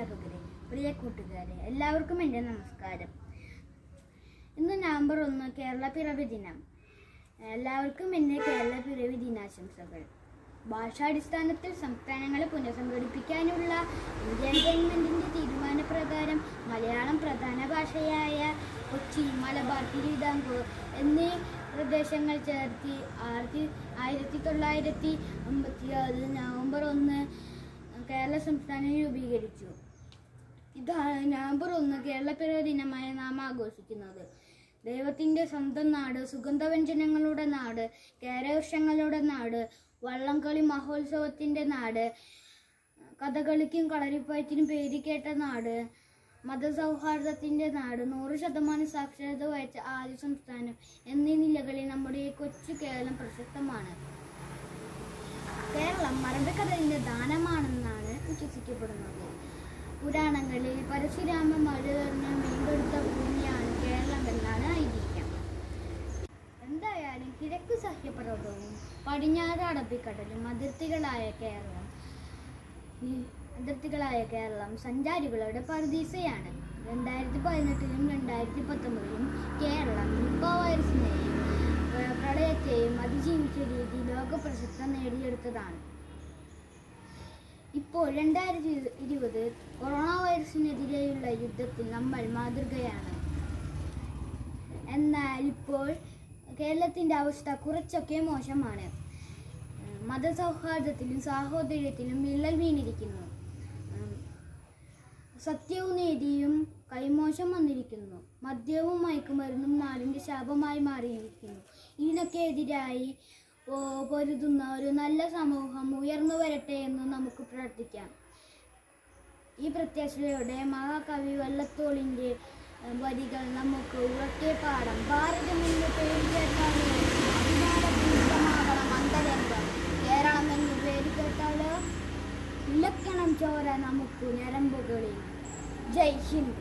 അധ്യാപകരെ, പ്രിയ കൂട്ടുകാരെ, എല്ലാവർക്കും എൻ്റെ നമസ്കാരം. ഇന്ന് നവംബർ 1 കേരള പിറവി ദിനം. എല്ലാവർക്കും എൻ്റെ കേരള പിറവി ദിനാശംസകൾ. ഭാഷാടിസ്ഥാനത്തിൽ സംസ്ഥാനങ്ങളെ പുനഃസംഘടിപ്പിക്കാനുള്ള ഇന്ത്യൻ ഗവൺമെൻറ്റിൻ്റെ തീരുമാനപ്രകാരം മലയാളം പ്രധാന ഭാഷയായ കൊച്ചി, മലബാർ, തിരുവിതാംകൂർ എന്നീ പ്രദേശങ്ങൾ ചേർത്ത് 1956 നവംബർ 1 കേരള സംസ്ഥാനം രൂപീകരിച്ചു. ഇതാണ് നവംബർ 1 കേരള പിറവി ദിനമായി നാം ആഘോഷിക്കുന്നത്. ദൈവത്തിൻ്റെ സ്വന്തം നാട്, സുഗന്ധവ്യഞ്ജനങ്ങളുടെ നാട്, കേരവൃക്ഷങ്ങളുടെ നാട്, വള്ളംകളി മഹോത്സവത്തിൻ്റെ നാട്, കഥകളിക്കും കളരിപ്പയറ്റിനും പേരുകേട്ട നാട്, മതസൗഹാർദ്ദത്തിൻ്റെ നാട്, 100% സാക്ഷരത വഹിച്ച ആദ്യ സംസ്ഥാനം എന്നീ നിലകളിൽ നമ്മുടെ കൊച്ചു കേരളം പ്രശസ്തമാണ്. കേരളം അറബിക്കടലിൻ്റെ ദാനമാണെന്നാണ് വിശ്വസിക്കപ്പെടുന്നത്. പുരാണങ്ങളിൽ പരശുരാമ മഴയെറിഞ്ഞ് വീണ്ടെടുത്ത ഭൂമിയാണ് കേരളം എന്നാണ് ഐതിഹ്യം. എന്തായാലും കിഴക്ക് സഹ്യപർവ്വതവും പടിഞ്ഞാറ് അറബിക്കടലും അതിർത്തികളായ കേരളം സഞ്ചാരികളുടെ പറുദീസയാണ്. 2018ലും 2019ലും കേരളം നിപ്പ വൈറസിനെയും പ്രളയത്തെയും അതിജീവിച്ച രീതി ലോക പ്രശസ്തി നേടിയെടുത്തതാണ്. ഇപ്പോൾ 2020 കൊറോണ വൈറസിനെതിരെയുള്ള യുദ്ധത്തിൽ നമ്മൾ മാതൃകയാണ്. എന്നാൽ ഇപ്പോൾ കേരളത്തിൻ്റെ അവസ്ഥ കുറച്ചൊക്കെ മോശമാണ്. മതസൗഹാർദ്ദത്തിലും സാഹോദര്യത്തിലും വിള്ളൽ വീണിരിക്കുന്നു. സത്യവും നീതിയും കൈമോശം വന്നിരിക്കുന്നു. മദ്യവും മയക്കുമരുന്നും നാടിൻ്റെ ശാപമായി മാറിയിരിക്കുന്നു. ഇതിനൊക്കെ എതിരായി പൊരുതുന്ന ഒരു നല്ല സമൂഹം ഉയർന്നു വരട്ടെ എന്ന് നമുക്ക് പ്രാർത്ഥിക്കാം. ഈ പ്രത്യാശയോടെ മഹാകവി വള്ളത്തോളിൻ്റെ വരികൾ നമുക്ക് ഉറക്കെ പാടാം. ഭാരതമെന്ന് പേര് കേട്ടാലോ അഭിമാനപൂരിതമാകണം അന്തരംഗം, കേരളം എന്ന് പേര് കേട്ടാലോ ഇലക്കണം ചോര നമുക്ക് ഞരമ്പുകളിൽ. ജയ് ഹിന്ദ്.